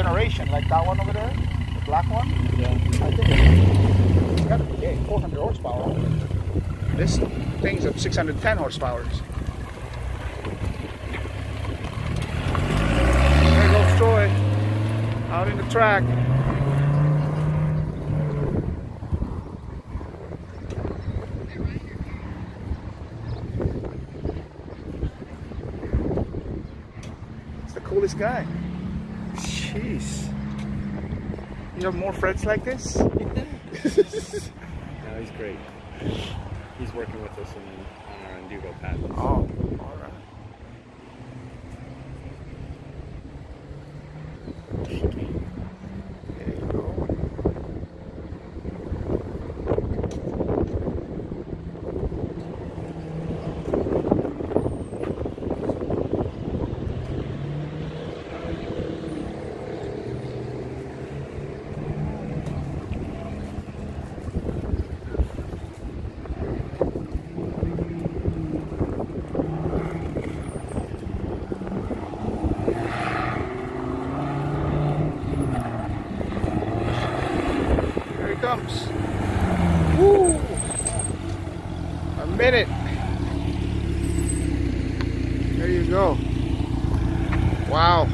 generation, like that one over there, the black one. Yeah. I think it's got to be 400 horsepower. This thing's at 610 horsepower. There goes Troy out in the track. It's the coolest guy. Jeez. You have more friends like this? No, he's great. He's working with us on our Endugo patents. Oh, alright. There you go. Comes. Woo! A minute. There you go. Wow.